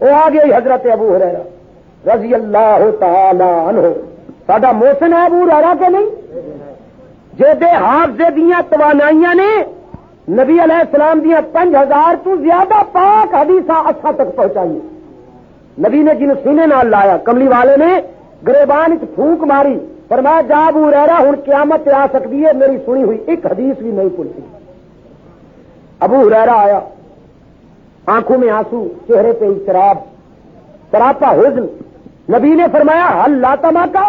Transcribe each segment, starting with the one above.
وہ آ گئی حضرت ابو ہریرہ رضی اللہ تعالی عنہ. ساڈا محسن ہے ابو ہریرہ کے نہیں؟ جے حافظے دیاں توانائیاں نے نبی علیہ السلام دیاں 5000 تو زیادہ پاک حدیثاں اساں تک پہنچائی. نبی نے جن سینے نال لایا کملی والے نے گریبان وچ پھونک ماری فرمایا جا ابو ہریرہ ہن قیامت آ سکتی ہے میری سنی ہوئی ایک حدیث بھی نہیں بھولتی. ابو ہریرہ آیا آنکھوں میں آنسو چہرے پہ اضطراب سراپا حزن. نبی نے فرمایا ہل لاتما کا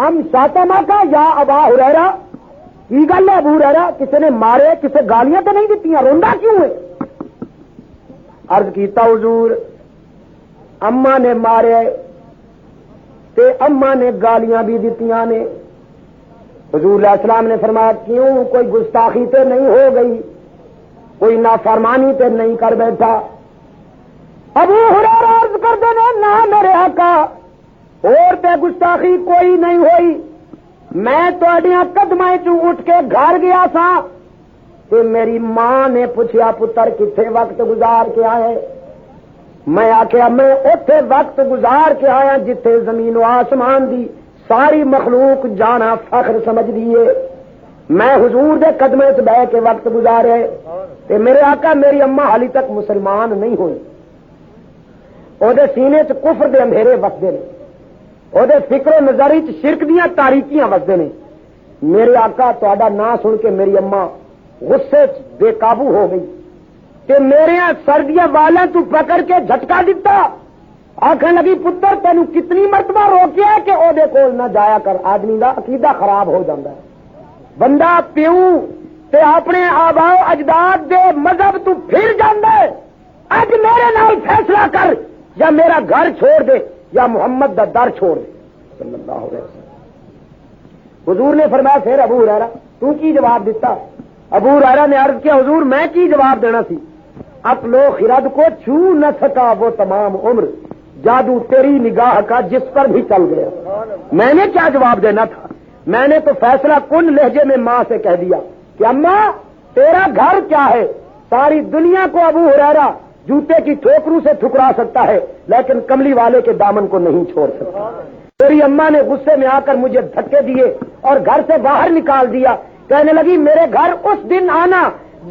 ام شاتما کا یا ابا ہریرہ کی گل ہے ابو ہریرہ کسی نے مارے کسی گالیاں تو نہیں دیتی روندا کیوں ہے؟ عرض کیتا حضور اما نے مارے تے اما نے گالیاں بھی دیتیاں نے. حضور علیہ السلام نے فرمایا کیوں کوئی گستاخی تے نہیں ہو گئی کوئی نافرمانی تے نہیں کر بیٹھا؟ ابو ہریرہ عرض کرتے ہیں نہ میرے آقا اور تے گستاخی کوئی نہیں ہوئی. میں تہاڈیاں قدماں چوں اٹھ کے گھر گیا سا تے میری ماں نے پوچھا پتر کتنے وقت گزار کے آئے؟ میں آخیا میں اوتھے وقت گزار کے آیا جتھے زمین و آسمان دی ساری مخلوق جانا فخر سمجھ دیے. میں حضور دے قدمے چ بہ کے وقت گزارے تے میرے آقا میری اما حالی تک مسلمان نہیں ہوئی. او دے سینے چ کفر دے اندھیرے وسدے نے او دے فکر و نظری چ شرک دیاں تاریکیاں وسدے نے. میرے آقا تہاڈا نام سن کے میری اما غصے چ بے قابو ہو گئی تے میرے سردیاں والاں تو پکڑ کے جھٹکا دیتا. آخر لگی پتر تینوں کتنی مرتبہ روکیا ہے کہ او دے کول نہ جایا کر آدمی دا عقیدہ خراب ہو جاتا ہے. بندہ پیو تے اپنے آباء و اجداد دے مذہب تو پھر جاندا ہے. اج میرے نال فیصلہ کر یا میرا گھر چھوڑ دے یا محمد دا در چھوڑ دے صلی اللہ علیہ وسلم. حضور نے فرمایا پھر ابو ہریرہ تو کی جواب دیتا؟ ابو ہریرہ نے عرض کیا حضور میں کی جواب دینا سی؟ عقل و خرد کو چھو نہ سکا وہ تمام عمر جادو تیری نگاہ کا جس پر بھی چل گیا. میں نے کیا جواب دینا تھا؟ میں نے تو فیصلہ کن لہجے میں ماں سے کہہ دیا کہ اماں تیرا گھر کیا ہے؟ ساری دنیا کو ابو ہریرہ جوتے کی ٹھوکروں سے ٹھکرا سکتا ہے لیکن کملی والے کے دامن کو نہیں چھوڑ سکتا. میری اماں نے غصے میں آ کر مجھے دھکے دیے اور گھر سے باہر نکال دیا. کہنے لگی میرے گھر اس دن آنا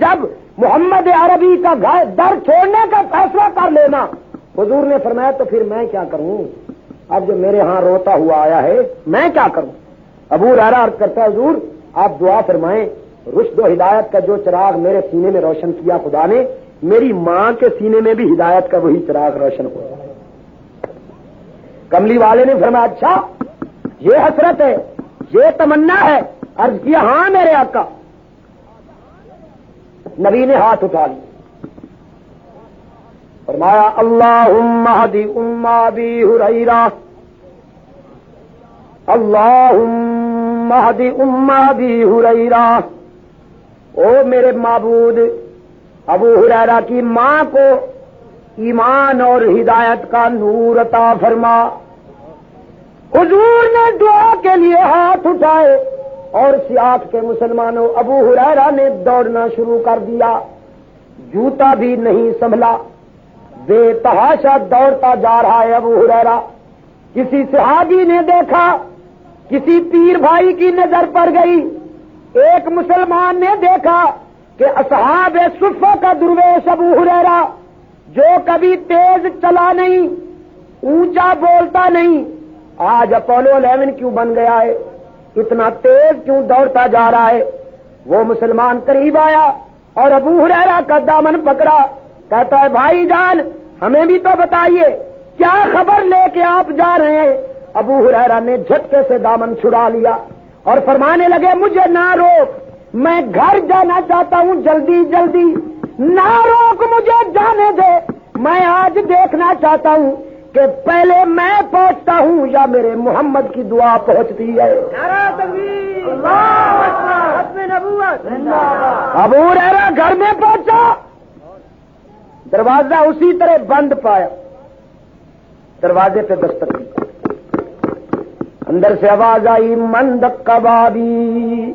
جب محمد عربی کا گھر در چھوڑنے کا فیصلہ کر لینا. حضور نے فرمایا تو پھر میں کیا کروں؟ اب جو میرے ہاں روتا ہوا آیا ہے میں کیا کروں؟ ابو ہریرہ عرض کرتا ہے حضور آپ دعا فرمائیں رشد و ہدایت کا جو چراغ میرے سینے میں روشن کیا خدا نے میری ماں کے سینے میں بھی ہدایت کا وہی چراغ روشن ہو جائے. کملی والے نے فرمایا اچھا یہ حسرت ہے یہ تمنا ہے؟ عرض کیا ہاں میرے آقا. نبی نے ہاتھ اٹھا لیا فرمایا اللہم اہد ام ابی ہریرہ اللہم اہد ام ابی ہریرہ. او میرے معبود ابو ہریرہ کی ماں کو ایمان اور ہدایت کا نور عطا فرما. حضور نے دعا کے لیے ہاتھ اٹھائے اور سیاق کے مسلمانوں ابو ہریرہ نے دوڑنا شروع کر دیا. جوتا بھی نہیں سنبھلا بے تحاشا دوڑتا جا رہا ہے ابو ہریرہ. کسی صحابی نے دیکھا کسی پیر بھائی کی نظر پڑ گئی. ایک مسلمان نے دیکھا کہ اصحاب صفہ کا درویش ابو ہریرہ جو کبھی تیز چلا نہیں اونچا بولتا نہیں آج اپولو 11 کیوں بن گیا ہے اتنا تیز کیوں دوڑتا جا رہا ہے. وہ مسلمان قریب آیا اور ابو ہریرہ کا دامن پکڑا. کہتا ہے بھائی جان ہمیں بھی تو بتائیے کیا خبر لے کے آپ جا رہے ہیں؟ ابو ہریرہ نے جھٹکے سے دامن چھڑا لیا اور فرمانے لگے مجھے نہ روک میں گھر جانا چاہتا ہوں جلدی جلدی. نہ روک مجھے جانے دے میں آج دیکھنا چاہتا ہوں کہ پہلے میں پہنچتا ہوں یا میرے محمد کی دعا پہنچتی ہے. ابو ہریرہ گھر میں پہنچا دروازہ اسی طرح بند پایا. دروازے پہ دستک دی اندر سے آواز آئی من دقا بابی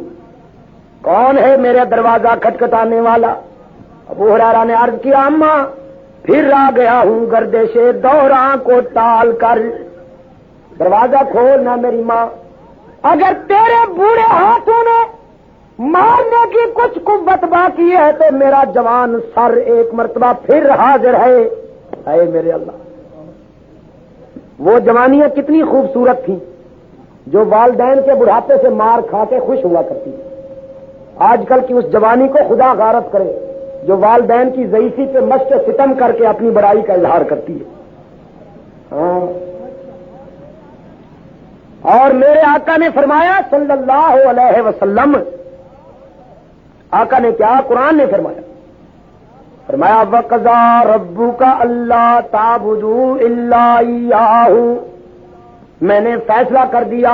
کون ہے میرے دروازہ کھٹکھٹانے والا؟ ابو ہریرہ نے عرض کیا اماں پھر آ گیا ہوں گردش دوراں کو ٹال کر. دروازہ کھولنا میری ماں. اگر تیرے بوڑھے ہاتھوں نے مارنے کی کچھ قوت باقی ہے تو میرا جوان سر ایک مرتبہ پھر حاضر ہے. اے میرے اللہ, وہ جوانیاں کتنی خوبصورت تھیں جو والدین کے بڑھاپے سے مار کھا کے خوش ہوا کرتی. آج کل کی اس جوانی کو خدا غارت کرے جو والدین کی ضعیفی پہ مشق ستم کر کے اپنی بڑائی کا اظہار کرتی ہے. ہاں, اور میرے آقا نے فرمایا صلی اللہ علیہ وسلم, آقا نے کیا, قرآن نے فرمایا وَقَضَىٰ رَبُّكَ أَلَّا تَعْبُدُوا إِلَّا إِيَّاهُ, میں نے فیصلہ کر دیا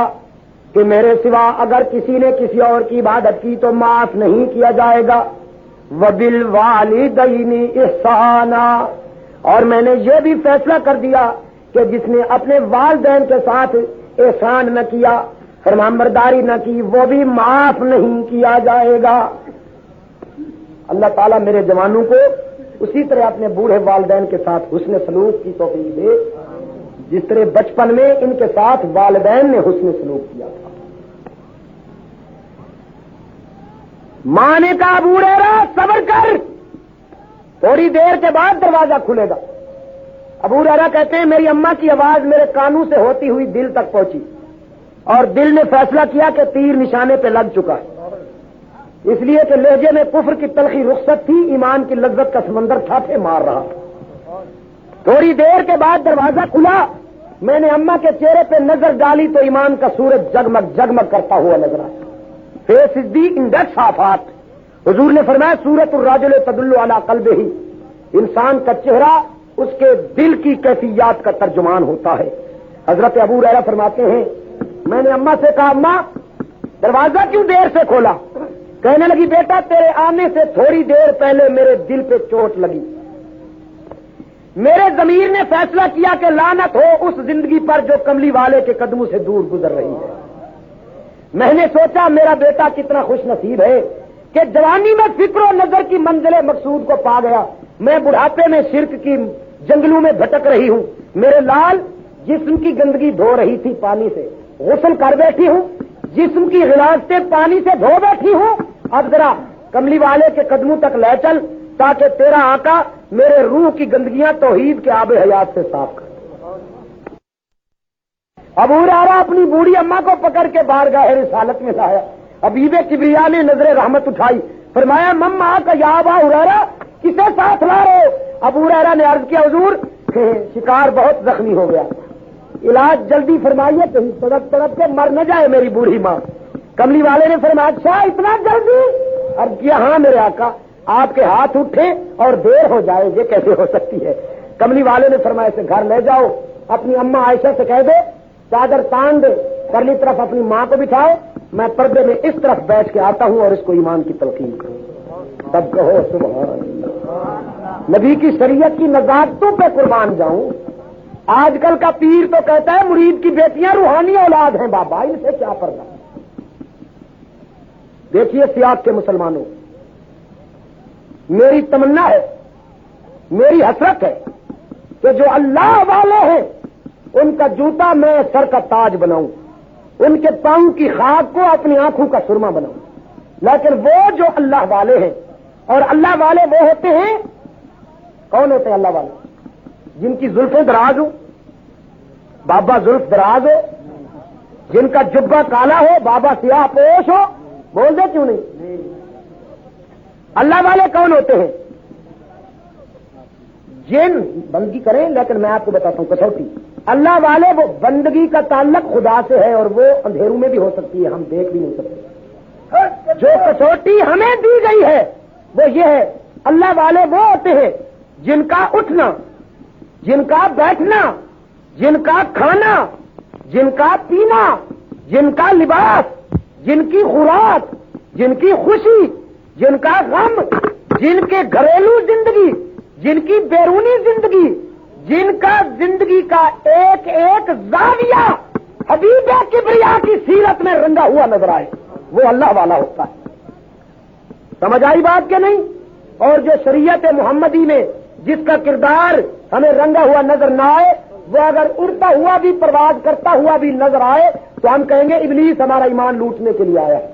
کہ میرے سوا اگر کسی نے کسی اور کی عبادت کی تو معاف نہیں کیا جائے گا. وَبِالْوَالِدَيْنِ إِحْسَانًا, اور میں نے یہ بھی فیصلہ کر دیا کہ جس نے اپنے والدین کے ساتھ احسان نہ کیا, فرمانبرداری نہ کی, وہ بھی معاف نہیں کیا جائے گا. اللہ تعالیٰ میرے جوانوں کو اسی طرح اپنے بوڑھے والدین کے ساتھ حسن سلوک کی توفیق دے جس طرح بچپن میں ان کے ساتھ والدین نے حسن سلوک کیا تھا. ماں نے کہا ابو ہریرہ صبر کر, تھوڑی دیر کے بعد دروازہ کھلے گا. ابو ہریرہ کہتے ہیں میری اماں کی آواز میرے کانوں سے ہوتی ہوئی دل تک پہنچی اور دل نے فیصلہ کیا کہ تیر نشانے پہ لگ چکا ہے, اس لیے کہ لہجے میں کفر کی تلخی رخصت تھی, ایمان کی لذت کا سمندر تھاپے مار رہا. تھوڑی دیر کے بعد دروازہ کھلا, میں نے اماں کے چہرے پہ نظر ڈالی تو ایمان کا سورج جگمگ جگمگ کرتا ہوا نظر آیا. Face is the index of heart. حضور نے فرمایا سورۃ الرجل تدل علی قلبہ, انسان کا چہرہ اس کے دل کی کیفیات کا ترجمان ہوتا ہے. حضرت ابو ہریرہ فرماتے ہیں میں نے اماں سے کہا اماں دروازہ کیوں دیر سے کھولا؟ کہنے لگی بیٹا تیرے آنے سے تھوڑی دیر پہلے میرے دل پہ چوٹ لگی, میرے ضمیر نے فیصلہ کیا کہ لعنت ہو اس زندگی پر جو کملی والے کے قدموں سے دور گزر رہی ہے. میں نے سوچا میرا بیٹا کتنا خوش نصیب ہے کہ جوانی میں فکر و نظر کی منزل مقصود کو پا گیا, میں بڑھاپے میں شرک کی جنگلوں میں بھٹک رہی ہوں. میرے لال جسم کی گندگی دھو رہی تھی پانی سے, غسل کر بیٹھی ہوں, جسم کی غلاظتیں پانی سے دھو بیٹھی ہوں. اب ذرا کملی والے کے قدموں تک لے چل تاکہ تیرا آقا میرے روح کی گندگیاں توحید کے آب حیات سے صاف کر. ابو ہریرہ اپنی بوڑھی اماں کو پکڑ کے بارگاہ رسالت میں لایا. حبیب کبریا نے نظر رحمت اٹھائی, فرمایا مما کا یا ابا ہریرہ کسے ساتھ لا رہے؟ ابو ہریرہ نے عرض کیا حضور شکار بہت زخمی ہو گیا, علاج جلدی فرمائیے کہیں تڑپ تڑپ کے مر نہ جائے میری بوڑھی ماں. کملی والے نے فرمایا اچھا اتنا جلدی؟ عرض کیا ہاں میرے آقا, آپ کے ہاتھ اٹھے اور دیر ہو جائے یہ کیسے ہو سکتی ہے؟ کملی والے نے فرمایا اسے گھر لے جاؤ, اپنی اماں عائشہ سے کہہ دے چادر تان دے, پرلی طرف اپنی ماں کو بٹھاؤ, میں پردے میں اس طرف بیٹھ کے آتا ہوں اور اس کو ایمان کی تلقین کروں. تب کہو سبحان اللہ. نبی کی شریعت کی نزاکتوں پہ قربان جاؤں. آج کل کا پیر تو کہتا ہے مرید کی بیٹیاں روحانی اولاد ہیں, بابا ان سے کیا پردہ. دیکھیے سیاق کے مسلمانوں, میری تمنا ہے, میری حسرت ہے کہ جو اللہ والے ہیں ان کا جوتا میں سر کا تاج بناؤں, ان کے پاؤں کی خاک کو اپنی آنکھوں کا سرما بناؤں. لیکن وہ جو اللہ والے ہیں, اور اللہ والے وہ ہوتے ہیں, کون ہوتے ہیں اللہ والے؟ جن کی زلفیں دراز ہو, بابا زلف دراز ہو, جن کا جبہ کالا ہو, بابا سیاہ پوش ہو. بول دے کیوں نہیں؟ اللہ والے کون ہوتے ہیں؟ جن بندگی کریں, لیکن میں آپ کو بتاتا ہوں کسوٹی. اللہ والے وہ بندگی کا تعلق خدا سے ہے اور وہ اندھیروں میں بھی ہو سکتی ہے, ہم دیکھ بھی نہیں سکتے. جو کسوٹی ہمیں دی گئی ہے وہ یہ ہے, اللہ والے وہ ہوتے ہیں جن کا اٹھنا, جن کا بیٹھنا, جن کا کھانا, جن کا پینا, جن کا لباس, جن کی خوراک, جن کی خوشی, جن کا غم, جن کے گھریلو زندگی, جن کی بیرونی زندگی, جن کا زندگی کا ایک ایک زاویہ حبیب کبریا کی سیرت میں رنگا ہوا نظر آئے, وہ اللہ والا ہوتا ہے. سمجھ آئی بات کہ نہیں؟ اور جو شریعت محمدی میں جس کا کردار ہمیں رنگا ہوا نظر نہ آئے، وہ اگر اڑتا ہوا بھی پرواز کرتا ہوا بھی نظر آئے تو ہم کہیں گے ابلیس ہمارا ایمان لوٹنے کے لیے آیا ہے۔